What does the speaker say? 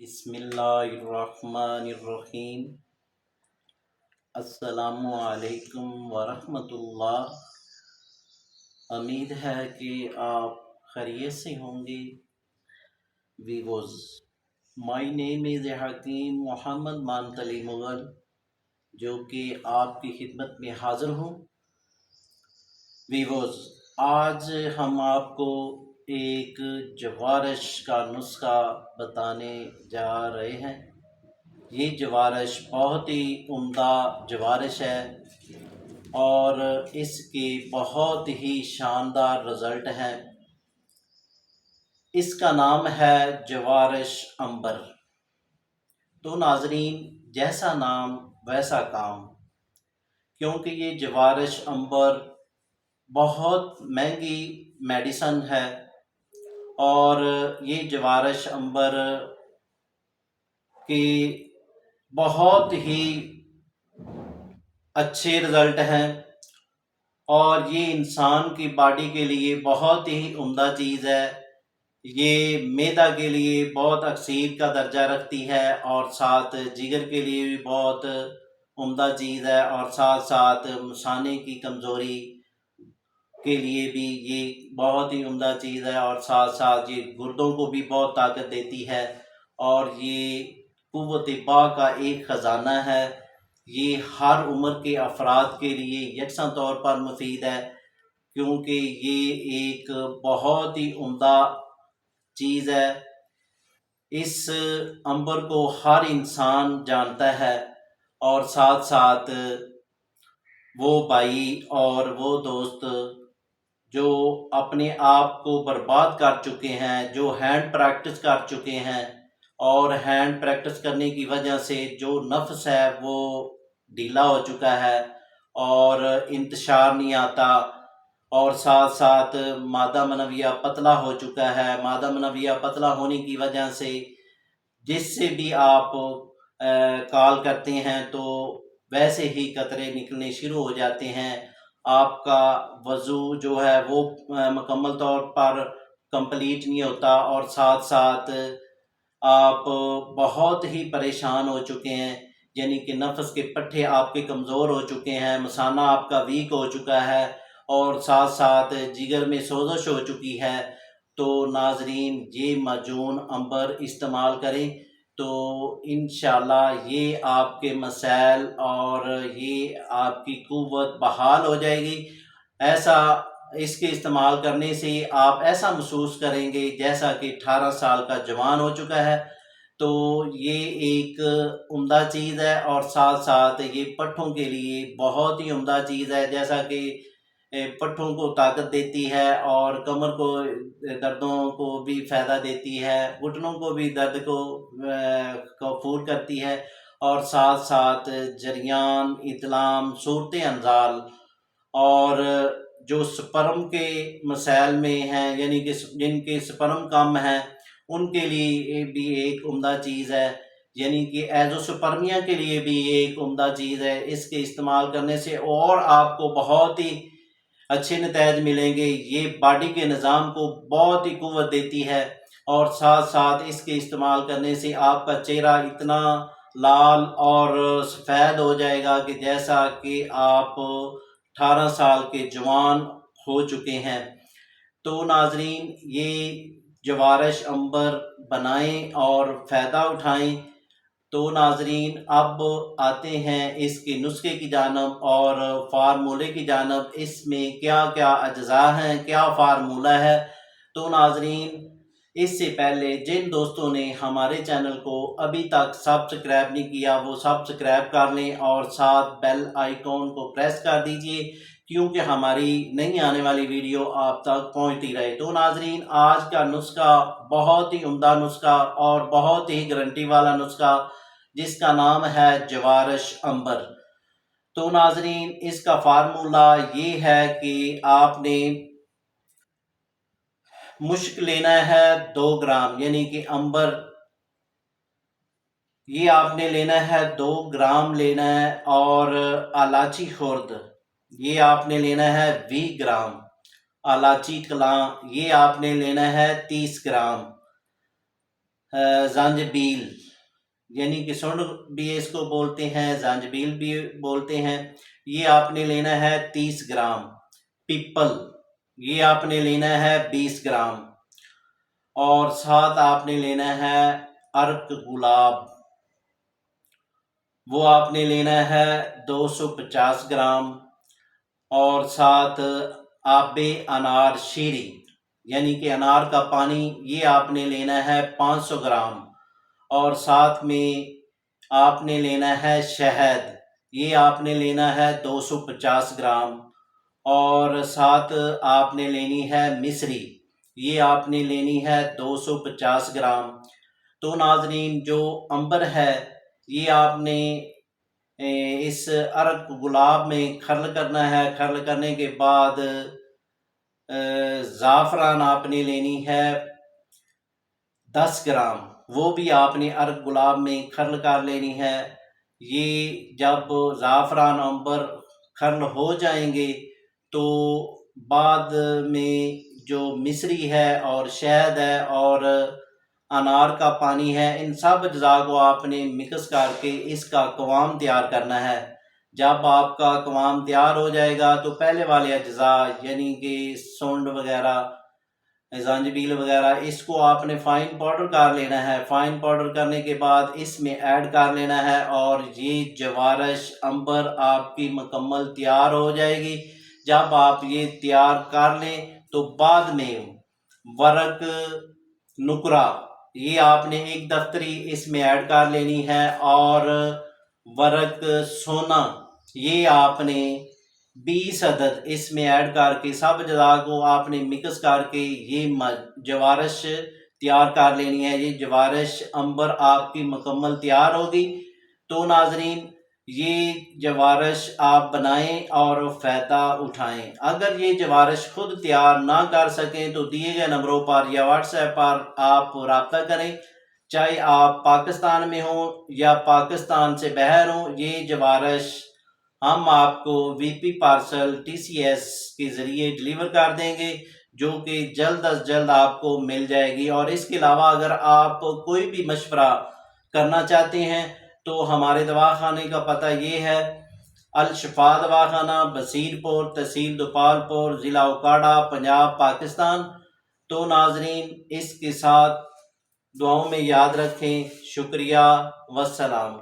بسم اللہ الرحمن الرحیم۔ السلام علیکم ورحمۃ اللہ۔ امید ہے کہ آپ خیریت سے ہوں گے۔ ویوز، مائی نیم از حکیم محمد مانتلی مغل، جو کہ آپ کی خدمت میں حاضر ہوں۔ ویوز، آج ہم آپ کو ایک جوارش کا نسخہ بتانے جا رہے ہیں۔ یہ جوارش بہت ہی عمدہ جوارش ہے اور اس کے بہت ہی شاندار رزلٹ ہیں۔ اس کا نام ہے جوارش عنبر۔ تو ناظرین، جیسا نام ویسا کام، کیونکہ یہ جوارش عنبر بہت مہنگی میڈیسن ہے اور یہ جوارش عنبر کے بہت ہی اچھے رزلٹ ہیں اور یہ انسان کی باڈی کے لیے بہت ہی عمدہ چیز ہے۔ یہ معدہ کے لیے بہت اکسیر کا درجہ رکھتی ہے اور ساتھ جگر کے لیے بھی بہت عمدہ چیز ہے، اور ساتھ ساتھ مثانے کی کمزوری کے لیے بھی یہ بہت ہی عمدہ چیز ہے، اور ساتھ ساتھ یہ گردوں کو بھی بہت طاقت دیتی ہے اور یہ قوت باء کا ایک خزانہ ہے۔ یہ ہر عمر کے افراد کے لیے یکساں طور پر مفید ہے، کیونکہ یہ ایک بہت ہی عمدہ چیز ہے۔ اس عنبر کو ہر انسان جانتا ہے، اور ساتھ ساتھ وہ بھائی اور وہ دوست جو اپنے آپ کو برباد کر چکے ہیں، جو ہینڈ پریکٹس کر چکے ہیں، اور ہینڈ پریکٹس کرنے کی وجہ سے جو نفس ہے وہ ڈھیلا ہو چکا ہے اور انتشار نہیں آتا، اور ساتھ ساتھ مادہ منویہ پتلا ہو چکا ہے۔ مادہ منویہ پتلا ہونے کی وجہ سے جس سے بھی آپ کال کرتے ہیں تو ویسے ہی قطرے نکلنے شروع ہو جاتے ہیں۔ آپ کا وضو جو ہے وہ مکمل طور پر کمپلیٹ نہیں ہوتا، اور ساتھ ساتھ آپ بہت ہی پریشان ہو چکے ہیں، یعنی کہ نفس کے پٹھے آپ کے کمزور ہو چکے ہیں، مثانہ آپ کا ویک ہو چکا ہے، اور ساتھ ساتھ جگر میں سوزش ہو چکی ہے۔ تو ناظرین، یہ معجون عنبر استعمال کریں تو انشاءاللہ یہ آپ کے مسائل اور یہ آپ کی قوت بحال ہو جائے گی۔ اس کے استعمال کرنے سے آپ ایسا محسوس کریں گے جیسا کہ 18 سال کا جوان ہو چکا ہے۔ تو یہ ایک عمدہ چیز ہے، اور ساتھ ساتھ یہ پٹھوں کے لیے بہت ہی عمدہ چیز ہے، جیسا کہ پٹھوں کو طاقت دیتی ہے اور کمر کو دردوں کو بھی فائدہ دیتی ہے، گھٹنوں کو بھی درد کو فور کرتی ہے، اور ساتھ ساتھ جریان، اطلام، صورت انزال اور جو سپرم کے مسائل میں ہیں، یعنی کہ جن کے سپرم کم ہیں، ان کے لیے بھی ایک عمدہ چیز ہے، یعنی کہ ایزوسپرمیا کے لیے بھی ایک عمدہ چیز ہے۔ اس کے استعمال کرنے سے اور آپ کو بہت ہی اچھے نتائج ملیں گے۔ یہ باڈی کے نظام کو بہت ہی قوت دیتی ہے، اور ساتھ ساتھ اس کے استعمال کرنے سے آپ کا چہرہ اتنا لال اور سفید ہو جائے گا کہ جیسا کہ آپ 18 سال کے جوان ہو چکے ہیں۔ تو ناظرین، یہ جوارش عنبر بنائیں اور فائدہ اٹھائیں۔ تو ناظرین، اب آتے ہیں اس کے نسخے کی جانب اور فارمولے کی جانب۔ اس میں کیا کیا اجزاء ہیں، کیا فارمولہ ہے۔ تو ناظرین، اس سے پہلے جن دوستوں نے ہمارے چینل کو ابھی تک سبسکرائب نہیں کیا وہ سبسکرائب کر لیں، اور ساتھ بیل آئیکن کو پریس کر دیجئے، کیونکہ ہماری نئی آنے والی ویڈیو آپ تک پہنچتی رہے۔ تو ناظرین، آج کا نسخہ بہت ہی عمدہ نسخہ اور بہت ہی گارنٹی والا نسخہ، جس کا نام ہے جوارش عنبر۔ تو ناظرین، اس کا فارمولہ یہ ہے کہ آپ نے مشک لینا ہے 2 گرام، یعنی کہ عنبر یہ آپ نے لینا ہے 2 گرام لینا ہے، اور الائچی خرد یہ آپ نے لینا ہے 20 گرام، الائچی کلاں یہ آپ نے لینا ہے 30 گرام، زنجبیل، یعنی کہ سنڈ بھی اس کو بولتے ہیں، زنجبیل بھی بولتے ہیں، یہ آپ نے لینا ہے 30 گرام۔ پیپل، یہ آپ نے لینا ہے 20 گرام، اور ساتھ آپ نے لینا ہے عرق گلاب، وہ آپ نے لینا ہے 250 گرام، اور ساتھ آب انار شیریں، یعنی کہ انار کا پانی، یہ آپ نے لینا ہے 500 گرام، اور ساتھ میں آپ نے لینا ہے شہد، یہ آپ نے لینا ہے 250 گرام، اور ساتھ آپ نے لینی ہے مصری، یہ آپ نے لینی ہے 250 گرام۔ تو ناظرین، جو عنبر ہے یہ آپ نے اس عرق گلاب میں کھرل کرنا ہے۔ کھرل کرنے کے بعد زعفران آپ نے لینی ہے 10 گرام، وہ بھی آپ نے عرق گلاب میں کھرل کر لینی ہے۔ یہ جب زعفران عنبر کھرل ہو جائیں گے تو بعد میں جو مصری ہے اور شہد ہے اور انار کا پانی ہے، ان سب اجزاء کو آپ نے مکس کر کے اس کا قوام تیار کرنا ہے۔ جب آپ کا قوام تیار ہو جائے گا تو پہلے والے اجزاء یعنی کہ سونڈ وغیرہ، زنجبیل وغیرہ، اس کو آپ نے فائن پاؤڈر کر لینا ہے۔ فائن پاؤڈر کرنے کے بعد اس میں ایڈ کر لینا ہے، اور یہ جوارش عنبر آپ کی مکمل تیار ہو جائے گی۔ جب آپ یہ تیار کر لیں تو بعد میں ورق نکرا، یہ آپ نے 1 دفتری اس میں ایڈ کر لینی ہے، اور ورق سونا، یہ آپ نے 20 عدد اس میں ایڈ کر کے سب اجزاء کو آپ نے مکس کر کے یہ جوارش تیار کر لینی ہے۔ یہ جوارش عنبر آپ کی مکمل تیار ہوگی۔ تو ناظرین، یہ جوارش آپ بنائیں اور فائدہ اٹھائیں۔ اگر یہ جوارش خود تیار نہ کر سکیں تو دیے گئے نمبروں پر یا واٹس ایپ پر آپ رابطہ کریں، چاہے آپ پاکستان میں ہوں یا پاکستان سے باہر ہوں۔ یہ جوارش ہم آپ کو وی پی پارسل TCS کے ذریعے ڈیلیور کر دیں گے، جو کہ جلد از جلد آپ کو مل جائے گی۔ اور اس کے علاوہ اگر آپ کوئی بھی مشورہ کرنا چاہتے ہیں تو ہمارے دواخانے کا پتہ یہ ہے: الشفا دواخانہ، بصیر پور، تحصیل دوپال پور، ضلع اوکاڑہ، پنجاب، پاکستان۔ تو ناظرین، اس کے ساتھ دعاؤں میں یاد رکھیں۔ شکریہ، والسلام۔